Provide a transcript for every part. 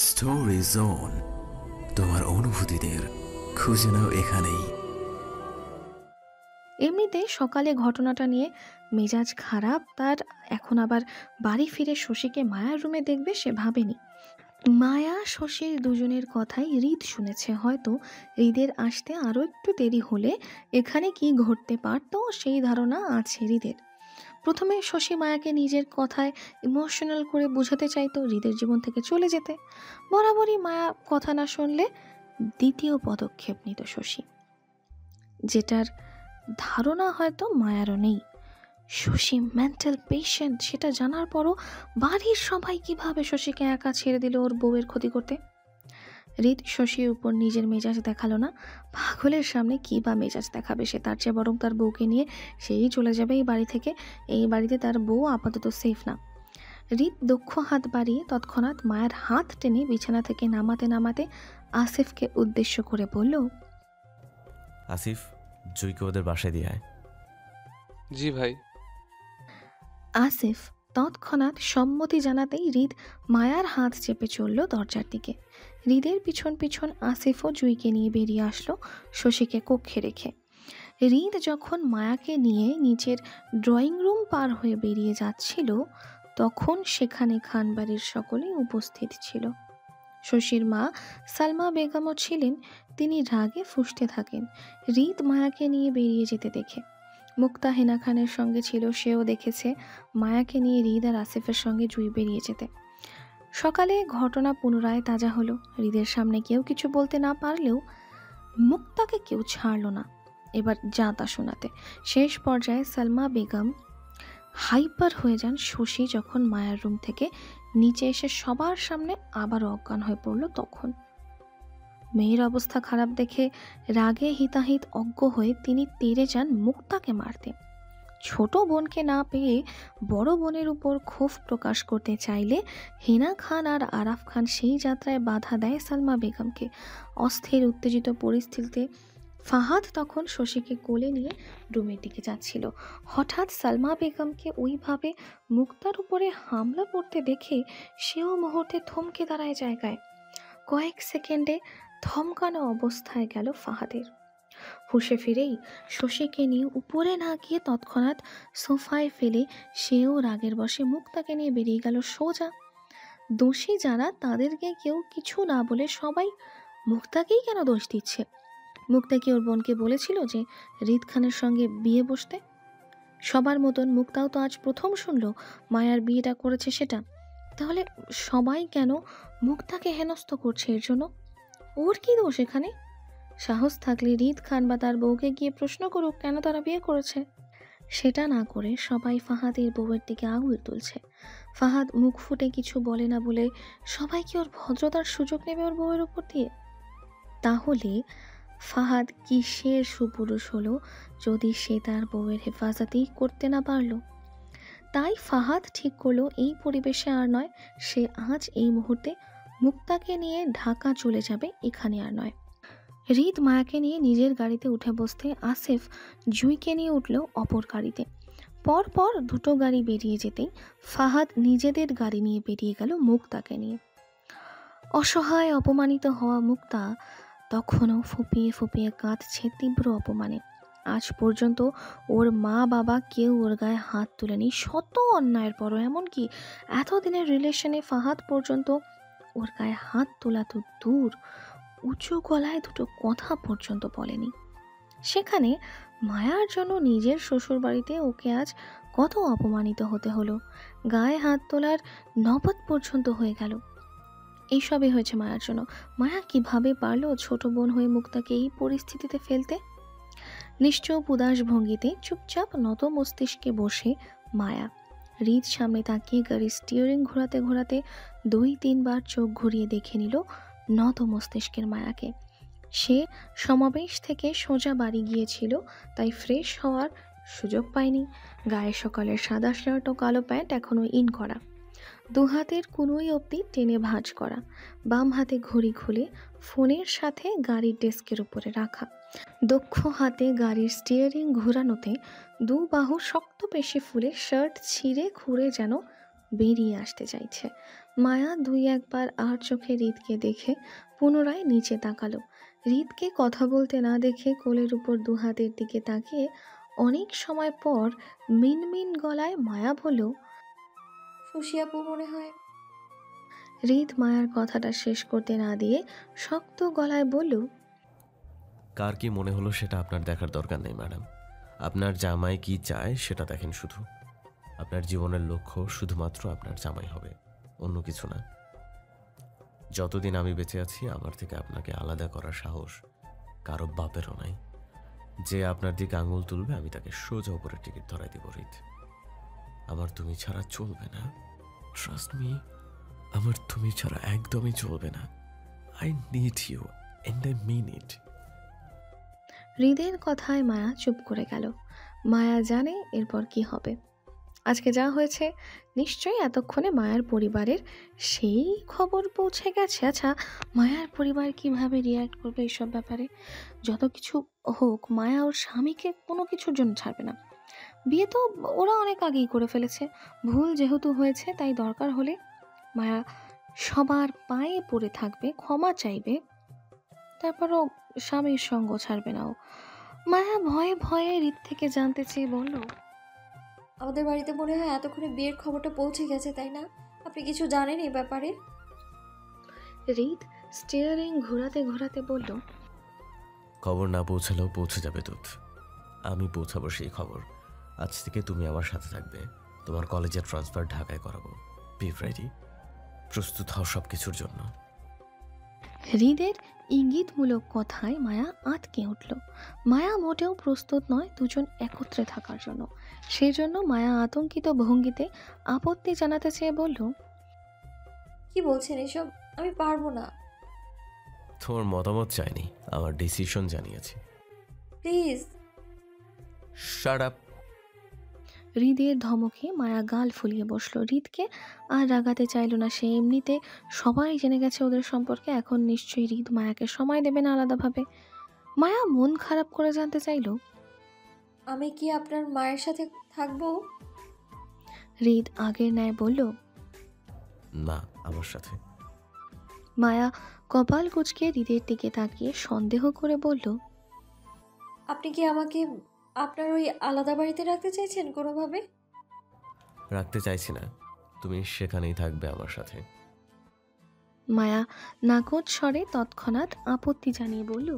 Story zone, তোমার অনুভূতিদের খুঁজে নাও এখানেই। এমনিতে সকালে ঘটনাটা নিয়ে মেজাজ খারাপ তার। এখন আবার বাড়ি ফিরে শশীকে মায়ার রুমে দেখবে সে ভাবেনি। মায়া শশীর দুজনের কথাই হৃদ শুনেছে। হয়তো হৃদের আসতে আরও একটু দেরি হলে এখানে কি ঘটতে পারত সেই ধারণা আছে হৃদের। প্রথমে শশী মায়াকে নিজের কথায় ইমোশনাল করে বোঝাতে চাইতো হৃদের জীবন থেকে চলে যেতে। বরাবরই মায়া কথা না শুনলে দ্বিতীয় পদক্ষেপ নিত শশী, যেটার ধারণা হয়তো মায়ারও নেই। শশী মেন্টাল পেশেন্ট সেটা জানার পরও বাড়ির সবাই কিভাবে শশীকে একা ছেড়ে দিল ওর বউয়ের ক্ষতি করতে। হৃদ শশীর উপর নিজের মেজাজ দেখালো না। পাগলের সামনে কি বা মেজাজ দেখাবে সে, তার চেয়ে বরং তার বউকে নিয়ে সেই চলে যাবে এই বাড়ি থেকে। এই বাড়িতে তার বউ আপাতত সেফ না। হৃদ দক্ষ হাত বাড়িয়ে তৎক্ষণাৎ মায়ের হাত টেনে বিছানা থেকে নামাতে নামাতে আসিফকে উদ্দেশ্য করে বলল, আসিফ, জুইকে ওদের বাসায় দিয়ে আয়। জি ভাই। আসিফ তৎক্ষণাৎ সম্মতি জানাতেই হৃদ মায়ার হাত চেপে চলল দরজার দিকে। হৃদের পিছন পিছন আসিফও জুইকে নিয়ে বেরিয়ে আসলো শশীকে কক্ষে রেখে। হৃদ যখন মায়াকে নিয়ে নিচের ড্রয়িং রুম পার হয়ে বেরিয়ে যাচ্ছিল তখন সেখানে খানবাড়ির সকলেই উপস্থিত ছিল। শশীর মা সালমা বেগমও ছিলেন। তিনি রাগে ফুঁসতে থাকেন হৃদ মায়াকে নিয়ে বেরিয়ে যেতে দেখে। মুক্তা হেনা খানের সঙ্গে ছিল, সেও দেখেছে মায়াকে নিয়ে হৃদ আর আসিফের সঙ্গে জুই বেরিয়ে যেতে। সকালে ঘটনা পুনরায় তাজা হলো। হৃদের সামনে কেউ কিছু বলতে না পারলেও মুক্তাকে কেউ ছাড়ল না এবার যা তা শোনাতে। শেষ পর্যায়ে সালমা বেগম হাইপার হয়ে যান শশী যখন মায়ার রুম থেকে নিচে এসে সবার সামনে আবার অজ্ঞান হয়ে পড়ল। তখন মেয়ের অবস্থা খারাপ দেখে রাগে হিতাহিত অজ্ঞ হয়ে তিনি তেড়ে যান মুক্তাকে মারতে। ছোট বোনকে না পেয়ে বড় বোনের উপর ক্ষোভ প্রকাশ করতে চাইলে হেনা খান আর আরাফ খান সেই যাত্রায় বাধা দেয় সালমা বেগমকে। অস্থির উত্তেজিত পরিস্থিতিতে ফাহাদ তখন শশীকে কোলে নিয়ে রুমের দিকে যাচ্ছিল। হঠাৎ সালমা বেগমকে ওইভাবে মুক্তার উপরে হামলা করতে দেখে সেও মুহূর্তে থমকে দাঁড়ায় জায়গায়। কয়েক সেকেন্ডে থমকানো অবস্থায় গেল ফাহাদের। হুঁশে ফিরেই শশীকে নিয়ে উপরে না গিয়ে তৎক্ষণাৎ সোফায় ফেলে সেও রাগের বশে মুক্তাকে নিয়ে বেরিয়ে গেল সোজা। দোষী যারা তাদেরকে কেউ কিছু না বলে সবাই মুক্তাকেই কেন দোষ দিচ্ছে? মুক্তা কি ওর বোনকে বলেছিল যে হৃদ খানের সঙ্গে বিয়ে বসতে? সবার মতন মুক্তাও তো আজ প্রথম শুনলো মায়ার বিয়েটা করেছে সেটা। তাহলে সবাই কেন মুক্তাকে হেনস্থ করছে? এর জন্য ওর কি দোষ এখানে? সাহস থাকলে হৃদ খান বা তার বউকে গিয়ে প্রশ্ন করুক কেন তারা বিয়ে করেছে। সেটা না করে সবাই ফাহাদের বউয়ের দিকে আঙুল তুলছে। ফাহাদ মুখ ফুটে কিছু বলে না বলে সবাই কি ওর ভদ্রতার সুযোগ নেবে ওর বউয়ের উপর দিয়ে? তাহলে ফাহাদ কিসের সুপুরুষ হলো যদি সে তার বউয়ের হেফাজতেই করতে না পারল? তাই ফাহাদ ঠিক করলো এই পরিবেশে আর নয়, সে আজ এই মুহূর্তে মুক্তাকে নিয়ে ঢাকা চলে যাবে, এখানে আর নয়। হৃদ মায়াকে নিয়ে নিজের গাড়িতে উঠে বসতে আসিফ জুইকে নিয়ে উঠল অপর গাড়িতে। পরপর দুটো গাড়ি বেরিয়ে যেতেই ফাহাদ নিজেদের গাড়ি নিয়ে বেরিয়ে গেল মুক্তাকে নিয়ে। অসহায় অপমানিত হওয়া মুক্তা তখনও ফুপিয়ে ফুপিয়ে কাঁদছে তীব্র অপমানে। আজ পর্যন্ত ওর মা বাবা কেউ ওর গায়ে হাত তুলেনি, শত অন্যায়ের পরও। এমনকি এতদিনের রিলেশনে ফাহাদ পর্যন্ত ওর গায়ে হাত তোলা তো দূর, উঁচু গলায় দুটো কথা পর্যন্ত বলেনি। সেখানে মায়ার জন্য নিজের শ্বশুর বাড়িতে ওকে আজ কত অপমানিত হতে হলো, গায়ে হাত তোলার নবদ পর্যন্ত হয়ে গেল। এইসবই হয়েছে মায়ার জন্য। মায়া কিভাবে পারল ছোট বোন হয়ে মুক্তাকে এই পরিস্থিতিতে ফেলতে? নিশ্চুপ উদাস ভঙ্গিতে চুপচাপ নত মস্তিষ্কে বসে মায়া হৃদ সামনে তাকিয়ে গাড়ির স্টিয়ারিং ঘোরাতে ঘোরাতে 2-3 বার চোখ ঘুরিয়ে দেখে নিল নত মস্তিষ্কের মায়াকে। সে সমাবেশ থেকে সোজা বাড়ি গিয়েছিল, তাই ফ্রেশ হওয়ার সুযোগ পায়নি। গায়ে সকালের সাদা শার্ট ও কালো প্যান্ট এখনো ইন করা, দু হাতের কুনুই অবধি টেনে ভাঁজ করা, বাম হাতে ঘড়ি খুলে ফোনের সাথে গাড়ির ডেস্কের উপরে রাখা, দক্ষ হাতে গাড়ির স্টিয়ারিং ঘোরানোতে দু বাহু শক্ত পেশি ফুলে শার্ট ছিঁড়ে খুঁড়ে যেন বেরিয়ে আসতে চাইছে। মায়া দুই একবার আর চোখে হৃদকে দেখে পুনরায় নিচে তাকালো। হৃদকে কথা বলতে না দেখে কোলের উপর দু হাতের দিকে তাকিয়ে অনেক সময় পর মিনমিন গলায় মায়া বলল, শশী আপু মনে হয়। হৃদ মায়ার কথাটা শেষ করতে না দিয়ে শক্ত গলায় বলল, কার কি মনে হলো সেটা আপনার দেখার দরকার নেই ম্যাডাম। আপনার জামাই কি চায় সেটা দেখেন শুধু। আপনার জীবনের লক্ষ্য শুধুমাত্র আপনার জামাই হবে, অন্য কিছু না। যতদিন আমি বেঁচে আছি আমার থেকে আপনাকে আলাদা করার সাহস কারো বাপেরও নাই। যে আপনার দিকে আঙুল তুলবে আমি তাকে সোজা উপরে টিকিট ধরাই দিব। রিত, আমার তুমি ছাড়া চলবে না। ট্রাস্ট মি, আমার তুমি ছাড়া একদমই চলবে না। I need you and I mean it. হৃদের কথায় মায়া চুপ করে গেল। মায়া জানে এরপর কি হবে। আজকে যা হয়েছে নিশ্চয়ই এতক্ষণে মায়ার পরিবারের সেই খবর পৌঁছে গেছে। আচ্ছা, মায়ার পরিবার কিভাবে রিয়্যাক্ট করবে এইসব ব্যাপারে? যত কিছু হোক, মায়া ওর স্বামীকে কোনো কিছুর জন্য ছাড়বে না। বিয়ে তো ওরা অনেক আগেই করে ফেলেছে। ভুল যেহেতু হয়েছে, তাই দরকার হলে মায়া সবার পায়ে পড়ে থাকবে, ক্ষমা চাইবে, তারপরও স্বামীর সঙ্গ ছাড়বে না ও। মায়া ভয়ে ভয়ে হৃদ থেকে জানতে চেয়ে বলল, আমাদের বাড়িতে মনে হয় এতক্ষণে বিয়ের খবরটা পৌঁছে গেছে, তাই না? আপনি কিছু জানেন এই ব্যাপারে? হৃদ স্টিয়ারিং ঘোরাতে ঘোরাতে বলল, খবর না পৌঁছালেও পৌঁছে যাবে দুধ। আমি পৌঁছাবো সেই খবর। আজ থেকে তুমি আমার সাথে থাকবে। তোমার কলেজের ট্রান্সফার ঢাকায় করাবো। বি রেডি, প্রস্তুত হও সব কিছুর জন্য। হৃদের ইঙ্গিতমূলক কথায় মায়া আঁতকে উঠল। মায়া মোটেও প্রস্তুত নয় দুজন একত্রে থাকার জন্য। সেই জন্য মায়া আতঙ্কিত ভঙ্গিতে আপত্তি জানাতে চেয়ে বলল, কি বলছেন এসব? আমি পারবো না। তোমার মতামত চাইনি, আমার ডিসিশন জানিয়েছি। প্লিজ। Shut up. হৃদের ধমকে মায়া গাল ফুলিয়ে বসল। হৃদকে আর রাগাতে চাইল না সে। এমনিতে সবাই জেনে গেছে ওদের সম্পর্কে। এখন নিশ্চয়ই হৃদ মায়াকে সময় দেবে না আলাদাভাবে। মায়া মন খারাপ করে জানতে চাইল, আমি কি আপনার মায়ের সাথে থাকবো? হৃদ আগের ন্যায় বলল, না, আমার সাথে। মায়া কপাল কুঁচকে হৃদের দিকে তাকিয়ে সন্দেহ করে বলল, আপনি কি আমাকে আপনার ওই আলাদা বাড়িতে রাখতে চাইছেন কোনোভাবে? রাখতে চাইছি না, তুমি সেখানেই থাকবে আমার সাথে। মায়া নাকচ স্বরে তৎক্ষণাৎ আপত্তি জানিয়ে বলল,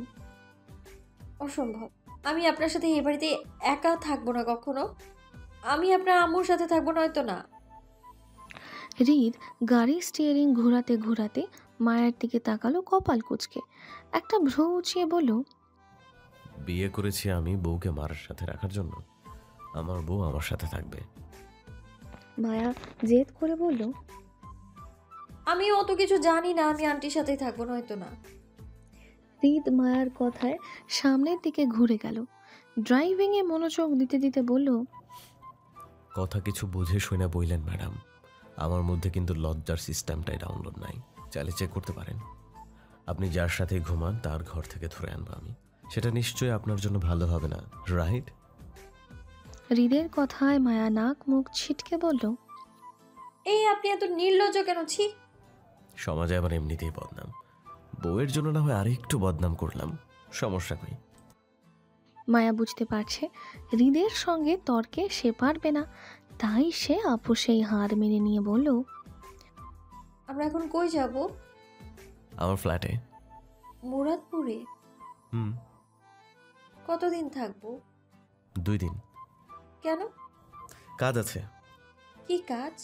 অসম্ভব। আমি আপনার সাথে এই বাড়িতে একা থাকবো না কখনো। আমি আপনার আম্মুর সাথে থাকবো, নয়তো না। হৃদ গাড়ির স্টিয়ারিং ঘোরাতে ঘোরাতে মায়ের দিকে তাকালো কপাল কুঁচকে। একটা ভ্রু উঁচিয়ে বলল, বিয়ে করেছি আমি বউকে মারার সাথে রাখার জন্য। আমার বউ আমার সাথে থাকবে। মায়া জেদ করে বলল, আমি অত কিছু জানি না। আমি আন্টির সাথেই থাকবো, নয়তো না। হৃদ মায়ার কথায় সামনের দিকে ঘুরে গেল। ড্রাইভিংয়ে মনোযোগ দিতে দিতে বলল, কথা কিছু বুঝে শুনে বললেন ম্যাডাম, আমার মধ্যে কিন্তু লজ্জার সিস্টেমটাই ডাউনলোড নাই। চাইলে চেক করতে পারেন। আপনি যার সাথে ঘুমান তার ঘর থেকে ধরে আনবো আমি। সেটা নিশ্চয়ই আপনার জন্য ভালো হবে না, রাইট? হৃদের কথায় মায়া নাক মুখ ছিটকে বলল, এই আপনি এত নির্লজ্জ কেন? ছি। সমাজে আবার এমনিতেই বদনাম। বউয়ের জন্য না হয় আরেকটু বদনাম করলাম, সমস্যা কই? মায়া বুঝতে পারছে হৃদের সঙ্গে তর্কে সে পারবে না, তাই সে আপোষেই হার মেনে নিয়ে বলল, আমরা এখন কই যাব? আমার ফ্ল্যাটে। মুরাদপুরে? হুম, কতদিন থাকবো? 2 দিন। কেন? কাজ আছে। কি কাজ?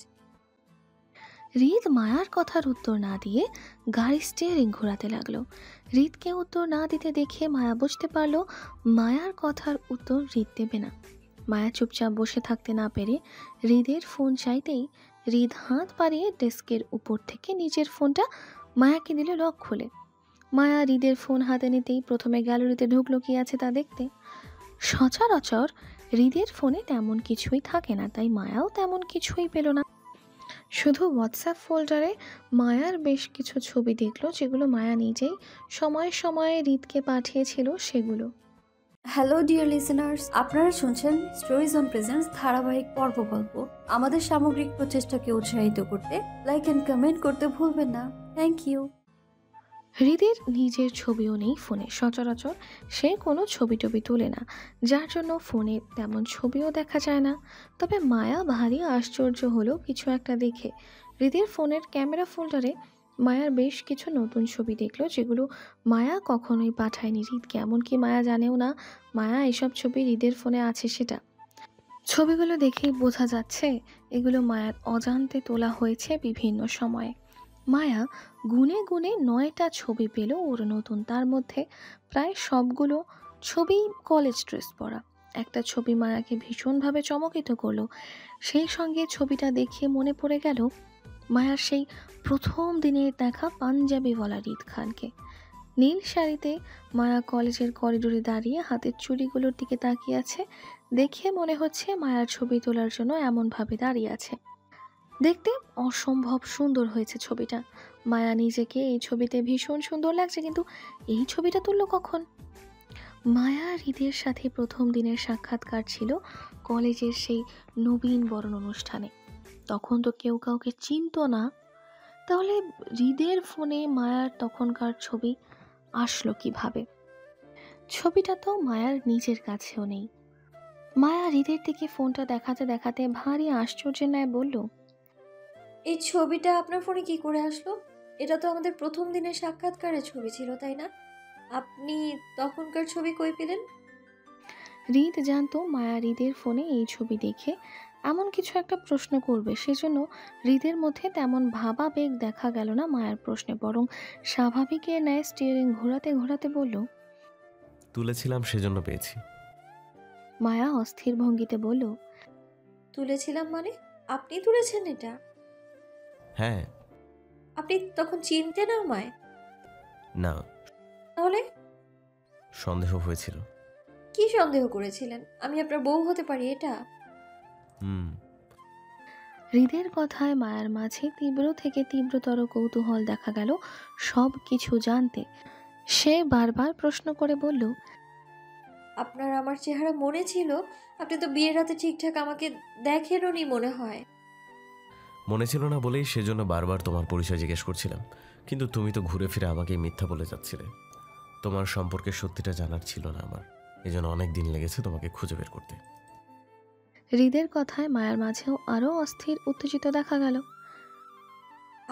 হৃদ মায়ার কথার উত্তর না দিয়ে গাড়ি স্টিয়ারিং ঘোরাতে লাগলো। হৃদকে উত্তর না দিতে দেখে মায়া বুঝতে পারলো মায়ার কথার উত্তর হৃদ দেবে না। মায়া চুপচাপ বসে থাকতে না পেরে হৃদের ফোন চাইতেই হৃদ হাত বাড়িয়ে ডেস্কের উপর থেকে নিজের ফোনটা মায়াকে দিল লক খুলে। মায়া হৃদের ফোন হাতে নিতেই প্রথমে গ্যালারিতে ঢুকলো কি আছে তা দেখতে। সচরাচর হৃদের ফোনে তেমন কিছুই থাকে না, তাই মায়াও তেমন কিছুই পেল না। শুধু হোয়াটসঅ্যাপ ফোল্ডারে মায়ার বেশ কিছু ছবি দেখলো, যেগুলো মায়া নিজেই সময়ে সময়ে হৃদকে পাঠিয়েছিল সেগুলো। হ্যালো ডিয়ার লিসেনার্স, আপনারা শুনছেন স্টোরিজ অন প্রেজেন্টস ধারাবাহিক পর্ব গল্প। আমাদের সামগ্রিক প্রচেষ্টাকে উৎসাহিত করতে লাইক এন্ড কমেন্ট করতে ভুলবেন না। Thank you. হৃদের নিজের ছবিও নেই ফোনে, সচরাচর সে কোনো ছবি টবি তোলে না, যার জন্য ফোনে তেমন ছবিও দেখা যায় না। তবে মায়া ভারী আশ্চর্য হলো কিছু একটা দেখে। হৃদের ফোনের ক্যামেরা ফোল্ডারে মায়ার বেশ কিছু নতুন ছবি দেখলো, যেগুলো মায়া কখনোই পাঠায়নি হৃদকে, এমনকি মায়া জানেও না মায়া এসব ছবি হৃদের ফোনে আছে সেটা। ছবিগুলো দেখেই বোঝা যাচ্ছে এগুলো মায়ার অজান্তে তোলা হয়েছে বিভিন্ন সময়ে। মায়া গুনে গুনে 9টা ছবি পেল ওর নতুন, তার মধ্যে প্রায় সবগুলো ছবি কলেজ ড্রেস পরা। একটা ছবি মায়াকে ভীষণভাবে চমকিত করলো। সেই সঙ্গে ছবিটা দেখে মনে পড়ে গেল মায়ার সেই প্রথম দিনের দেখা পাঞ্জাবিওয়ালা হৃদ খানকে। নীল শাড়িতে মায়া কলেজের করিডোরে দাঁড়িয়ে হাতের চুড়িগুলোর দিকে তাকিয়ে আছে। দেখে মনে হচ্ছে মায়ার ছবি তোলার জন্য এমনভাবে দাঁড়িয়ে আছে। দেখতে অসম্ভব সুন্দর হয়েছে ছবিটা। মায়া নিজেকে এই ছবিতে ভীষণ সুন্দর লাগছে, কিন্তু এই ছবিটা তুললো কখন? মায়া হৃদের সাথে প্রথম দিনের সাক্ষাৎকার ছিল কলেজের সেই নবীন বরণ অনুষ্ঠানে। তখন তো কেউ কাউকে চিনতো না, তাহলে হৃদের ফোনে মায়ার তখনকার ছবি আসলো কিভাবে? ছবিটা তো মায়ার নিজের কাছেও নেই। মায়া হৃদের দিকে ফোনটা দেখাতে দেখাতে ভারী আশ্চর্যের ন্যায় বলল, এই ছবিটা আপনার ফোনে কি করে আসলো? এটা তো আমাদের প্রথম দিনের সাক্ষাৎকারের ছবি ছিল, তাই না? আপনি তখনকার ছবি কই পেলেন? হৃদ জানতো মায়া হৃদের ফোনে এই ছবি দেখে এমন কিছু একটা প্রশ্ন করবে, সেজন্য হৃদের মধ্যে তেমন ভাবাবেগ দেখা গেল না মায়ার প্রশ্নে, বরং স্বাভাবিকের ন্যায় স্টিয়ারিং ঘোরাতে ঘোরাতে বলল। তুলেছিলাম সেজন্য পেয়েছি। মায়া অস্থির ভঙ্গিতে বলল, তুলেছিলাম মানে? আপনি তুলেছেন এটা? হ্যাঁ। আপনি তখন চিনতেন আমায়? না, তাহলে সন্দেহ হয়েছিল। কি সন্দেহ করেছিলেন? আমি আপনার বউ হতে পারি এটা? হুম। হৃদের কথায় মায়ার মাঝে তীব্র থেকে তীব্রতর কৌতূহল দেখা গেল সব কিছু জানতে। সে বারবার প্রশ্ন করে বলল, আপনার আমার চেহারা মনে ছিল? আপনি তো বিয়ের রাতে ঠিকঠাক আমাকে দেখেনওনি মনে হয়। মনে ছিল না বলেই সেজন্য বারবার তোমার পরিচয় জিজ্ঞেস করছিলাম, কিন্তু তুমি তো ঘুরে ফিরে আমাকে মিথ্যা বলে যাচ্ছিলে। তোমার সম্পর্কে সত্যিটা জানার ছিল না আমার, এজন্য অনেক দিন লেগেছে তোমাকে খুঁজে বের করতে। হৃদের কথায় মায়ার মাঝেও আরো অস্থির উত্তেজিত দেখা গেল।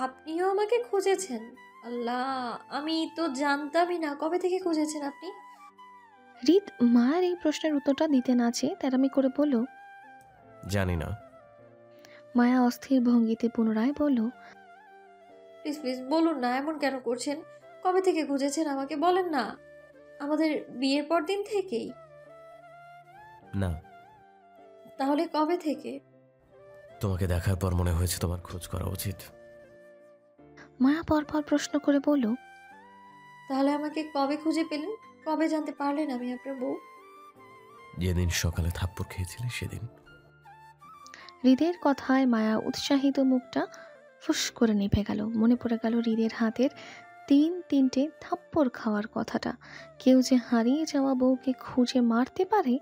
আপনিও আমাকে খুঁজেছেন? আল্লাহ, আমি তো জানতামই না। কবে থেকে খুঁজেছেন আপনি? হৃদ মায়ের এই প্রশ্নের উত্তরটা দিতে না চেয়ে তেরামি করে বলল। জানি না। মায়া অস্থির ভঙ্গিতে পুনরায় বলল, প্লিজ প্লিজ বলুন না, এমন কেন করছেন? কবে থেকে খুঁজেছেন আমাকে বলেন না। আমাদের বিয়ের পর দিন থেকেই? না, তাহলে কবে থেকে? তোমাকে দেখার পর মনে হয়েছে তোমার খোঁজ করা উচিত। মায়া পরপর প্রশ্ন করে বলল, তাহলে আমাকে কবে খুঁজে পেলেন? কবে জানতে পারলেন আমি আপনার বউ? যেদিন সকালে থাপ্পড় খেয়েছিলে সেদিন। হৃদের কথায় মায়া উৎসাহিত মুখটা ফুস করে নিভে গেল। মনে পড়ে গেল হৃদের হাতের 3-3টে থাপ্পড় খাওয়ার কথাটা। কেউ যে হারিয়ে যাওয়া বউকে খুঁজে মারতে পারে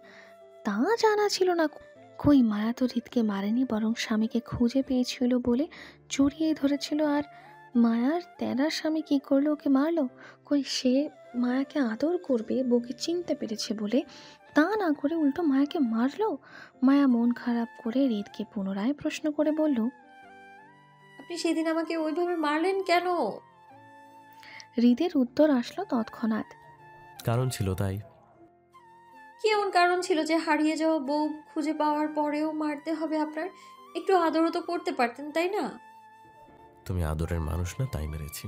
তা জানা ছিল না। কই, মায়া তো হৃদকে মারেনি, বরং স্বামীকে খুঁজে পেয়েছিল বলে জড়িয়ে ধরেছিল। আর মায়ার তেরা স্বামী কি করলো? ওকে মারলো? কই, সে মায়াকে আদর করবে বউকে চিনতে পেরেছে বলে, তা না করে উল্টো মায়াকে মারলো। মায়া মন খারাপ করে হৃদকে পুনরায় প্রশ্ন করে বলল, আপনি সেদিন আমাকে ওইভাবে মারলেন কেন? হৃদের উত্তর আসলো তৎক্ষণাৎ। কারণ ছিল তাই। কি এমন কারণ ছিল যে হারিয়ে যাওয়া বউ খুঁজে পাওয়ার পরেও মারতে হবে আপনার? একটু আদরও তো করতে পারতেন, তাই না? তুমি আদরের মানুষ না, তাই মেরেছি।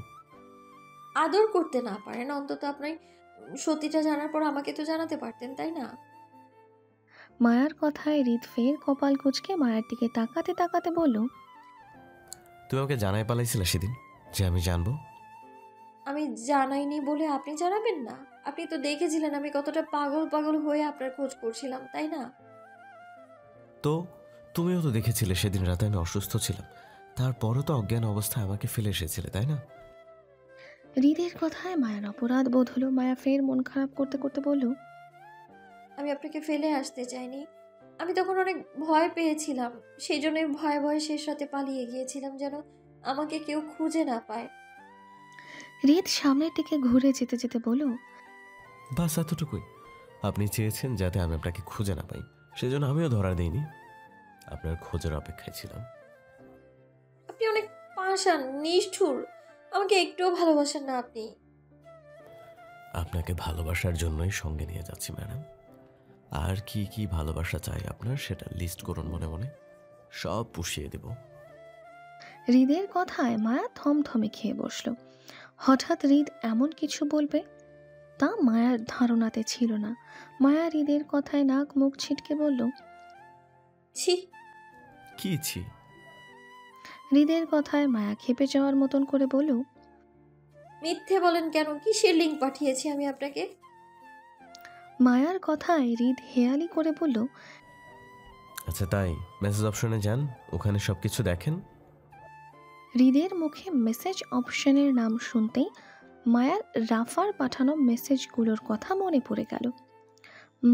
আদর করতে না পারেন, অন্তত আপনি সত্যিটা জানার পর আমাকে তো জানাতে পারতেন, তাই না? মায়ার কথায় হৃদ ফের কপাল কুঁচকে মায়ের দিকে তাকাতে তাকাতে বলল, তুমি ওকে জানাই পালাইছিলে সেদিন যে আমি জানবো? আমি জানাইনি বলে আপনি জানাবেন না? আপনি তো দেখেছিলেন আমি কতটা পাগল পাগল হয়ে আপনার খোঁজ করছিলাম, তাই না? তো তুমিও তো দেখেছিলে সেদিন রাতে আমি অসুস্থ ছিলাম, তারপরও তো অজ্ঞান অবস্থায় আমাকে ফেলে এসেছিলে, তাই না? হৃদের কথায় মায়ের অপরাধ বোধ হলো। মায়া ফের মন খারাপ করতে করতে বলল, আমি আপনাকে ফেলে আসতে চাইনি। আমি তখন অনেক ভয় পেয়েছিলাম, সেই জন্যই ভয়ে ভয়ে শেষ রাতে পালিয়ে গিয়েছিলাম, যেন আমাকে কেউ খুঁজে না পায়। হৃদ সামনের দিকে ঘুরে যেতে যেতে বলল, বাস এতটুকুই। আপনি চেয়েছেন যাতে আমি আপনাকে খুঁজে না পাই, সেজন্য আমিও ধরা দিইনি, আপনার খোঁজের অপেক্ষায় ছিলাম। আপনি অনেক পাষাণ, নিষ্ঠুর। আমাকে একটুও ভালোবাসেন না আপনি। আপনাকে ভালোবাসার জন্যই সঙ্গে নিয়ে যাচ্ছি ম্যাডাম। আর কি কি ভালোবাসা চাই আপনার সেটা লিস্ট করুন মনে মনে, সব পুষিয়ে দেব। হৃদের কথায় মায়া থমথমে খেয়ে বসল। হঠাৎ হৃদ এমন কিছু বলবে তা মায়ার ধারণাতে ছিল না। মায়া হৃদের কথায় নাক মুখ ছিটকে বলল, ছি। কি ছি? হৃদের কথায় মায়া খেপে যাওয়ার মতন করে বলল, মিথ্যে বলেন কেন? কিসের লিঙ্ক পাঠিয়েছি আমি আপনাকে? মায়ার কথায় হৃদ হেয়ালি করে বলল, আচ্ছা তাই, মেসেজ অপশনে যান, ওখানে সব কিছু দেখেন। হৃদের মুখে মেসেজ অপশনের নাম শুনতেই মায়ার রাফার পাঠানো মেসেজগুলোর কথা মনে পড়ে গেল।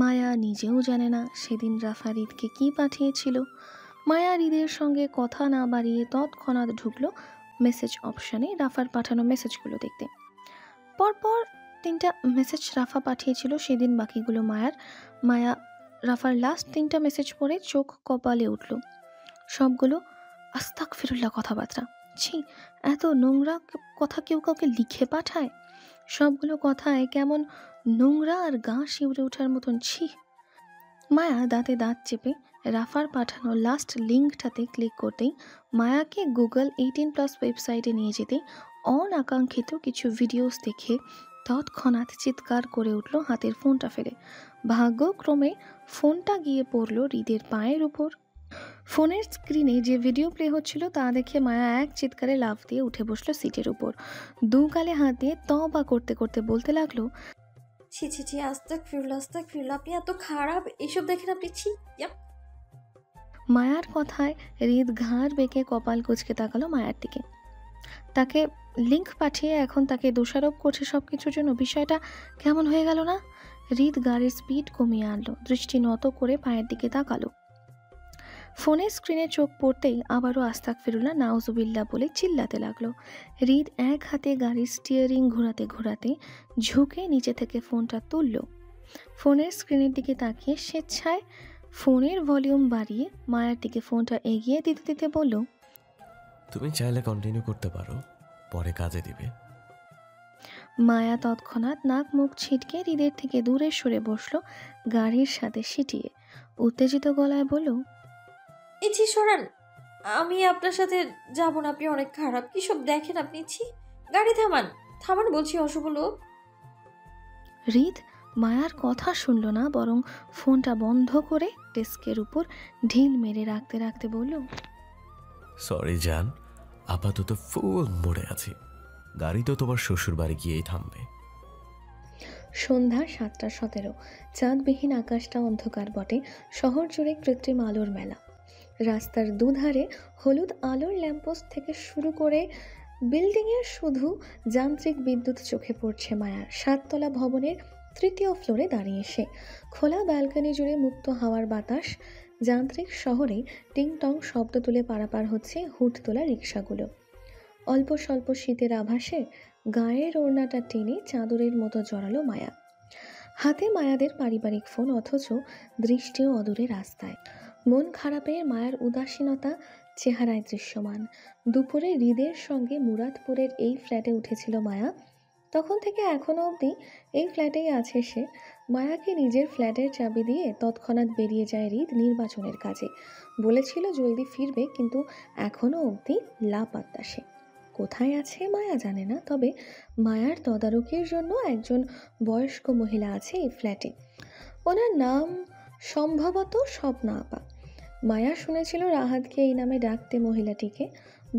মায়া নিজেও জানে না সেদিন রাফা হৃদকে কি পাঠিয়েছিল। মায়া হৃদের সঙ্গে কথা না বাড়িয়ে তৎক্ষণাৎ ঢুকলো মেসেজ অপশনে রাফার পাঠানো মেসেজগুলো দেখতে। পরপর 3টা মেসেজ রাফা পাঠিয়েছিল সেদিন, বাকিগুলো মায়ার। মায়া রাফার লাস্ট 3টা মেসেজ পড়ে চোখ কপালে উঠল। সবগুলো আস্তাগফিরুল্লাহ কথাবার্তা। ছি, এত নোংরা কথা কেউ কাউকে লিখে পাঠায়? সবগুলো কথায় কেমন নোংরা আর গা শিউরে ওঠার মতন। ছি। মায়া দাঁতে দাঁত চেপে রাফার পাঠানো লাস্ট লিঙ্কটাতে ক্লিক করতেই মায়াকে গুগল 18+ ওয়েবসাইটে নিয়ে যেতে অনাকাঙ্ক্ষিত কিছু ভিডিওস দেখে তৎক্ষণাৎ চিৎকার করে উঠল হাতের ফোনটা ফেলে। ভাগ্যক্রমে ফোনটা গিয়ে পড়ল হৃদের পায়ের উপর। ফোনের স্ক্রিনে যে ভিডিও প্লে হচ্ছিল তা দেখে মায়া এক চিৎকারে লাফ দিয়ে উঠে বসলো সিটের উপর। দু গালে হাত দিয়ে তওবা করতে করতে বলতে লাগলো, ছি ছি ছি, আস্তাগফিরুল্লাহ আস্তাগফিরুল্লাহ। আপনি এত খারাপ, এসব দেখেন আপনি? ছি। ইয়াক। মায়ার কথায় হৃদ ঘাড় বেঁকে কপাল কুঁচকে তাকালো মায়ার দিকে। তাকে লিংক পাঠিয়ে এখন তাকে দোষারোপ করছে সব কিছুর জন্য। বিষয়টা কেমন হয়ে গেল না? হৃদ গাড়ির স্পিড কমিয়ে আনলো, দৃষ্টি নত করে পায়ের দিকে তাকালো। ফোনের স্ক্রিনে চোখ পড়তেই আবারও আস্তাগফিরুল্লাহ নাউজুবিল্লাহ বলে চিল্লাতে লাগলো। হৃদ এক হাতে গাড়ির স্টিয়ারিং ঘোরাতে ঘোরাতে ঝুঁকে নিচে থেকে ফোনটা তুলল। ফোনের স্ক্রিনের দিকে তাকিয়ে স্বেচ্ছায় ফোনের ভলিউম বাড়িয়ে মায়ের দিকে ফোনটা এগিয়ে দিতে দিতে বলল, তুমি চাইলে কন্টিনিউ করতে পারো, পরে কাজে দিবে। মায়া তৎক্ষণাৎ নাক মুখ ছিটকে হৃদের থেকে দূরে সরে বসলো, গাড়ির সাথে সিটিয়ে উত্তেজিত গলায় বলল, ছি সরান, আমি আপনার সাথে যাব না। আপনি অনেক খারাপ। কি সব দেখেন আপনি? ছি। গাড়ি থামান, থামান বলছি, অশুভ লোক। হৃদ মায়ার কথা শুনল না, বরং ফোনটা বন্ধ করে ডেস্কের উপর ঢিল মেরে রাখতে রাখতে বলল, সরি জান, আপাতত ফুল মোড়ে আছি, গাড়ি তো তোমার শ্বশুর বাড়ি গিয়েই থামবে। সন্ধ্যা 7:17। চাঁদবিহীন আকাশটা অন্ধকার বটে, শহর জুড়ে কৃত্রিম আলোর মেলা। রাস্তার দুধারে হলুদ আলোর ল্যাম্পোস্ট থেকে শুরু করে বিল্ডিংয়ের শুধু যান্ত্রিক বিদ্যুৎ চোখে পড়ছে মায়ার। 7তলা ভবনের 3য় ফ্লোরে দাঁড়িয়ে সে। খোলা ব্যালকনি জুড়ে মুক্ত হাওয়ার বাতাস। যান্ত্রিক শহরে টিংটং শব্দ তুলে পারাপার হচ্ছে হুট তোলা রিক্সাগুলো। অল্প স্বল্প শীতের আভাসে গায়ের ওড়নাটা টেনে চাদরের মতো জড়ালো মায়া। হাতে মায়াদের পারিবারিক ফোন, অথচ দৃষ্টিও অদূরে রাস্তায়। মন খারাপের মায়ার উদাসীনতা চেহারায় দৃশ্যমান। দুপুরে হৃদের সঙ্গে মুরাদপুরের এই ফ্ল্যাটে উঠেছিল মায়া। তখন থেকে এখনও অবধি এই ফ্ল্যাটেই আছে সে। মায়াকে নিজের ফ্ল্যাটের চাবি দিয়ে তৎক্ষণাৎ বেরিয়ে যায় হৃদ নির্বাচনের কাজে। বলেছিল জলদি ফিরবে, কিন্তু এখনও অবধি লাপাত্তা সে। কোথায় আছে মায়া জানে না, তবে মায়ার তদারকির জন্য একজন বয়স্ক মহিলা আছে এই ফ্ল্যাটে। ওনার নাম সম্ভবত স্বপ্না আপা। মায়া শুনেছিল রাহাতকে এই নামে ডাকতে মহিলাটিকে।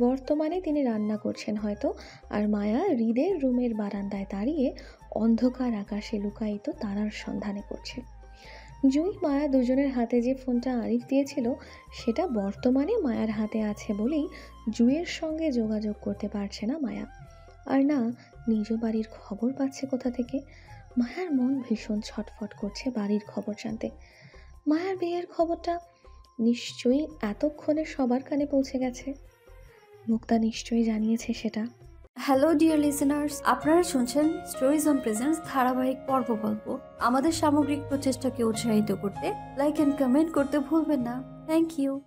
বর্তমানে তিনি রান্না করছেন হয়তো, আর মায়া হৃদের রুমের বারান্দায় দাঁড়িয়ে অন্ধকার আকাশে লুকায়িত তারার সন্ধানে করছে। জুই মায়া দুজনের হাতে যে ফোনটা আরিফ দিয়েছিল সেটা বর্তমানে মায়ার হাতে আছে বলেই জুইয়ের সঙ্গে যোগাযোগ করতে পারছে না মায়া। আর না নিজ বাড়ির খবর পাচ্ছে কোথা থেকে। মায়ার মন ভীষণ ছটফট করছে বাড়ির খবর জানতে। মায়ার বিয়ের খবরটা নিশ্চয়ই এতক্ষণে সবার কানে পৌঁছে গেছে। মুক্তা নিশ্চয়ই জানিয়েছে সেটা। হ্যালো ডিয়ার লিসেনার্স, আপনারা শুনছেন স্টোরিজ অন প্রেজেন্স ধারাবাহিক পর্ব গল্প। আমাদের সামগ্রিক প্রচেষ্টাকে উৎসাহিত করতে লাইক অ্যান্ড কমেন্ট করতে ভুলবেন না। Thank you.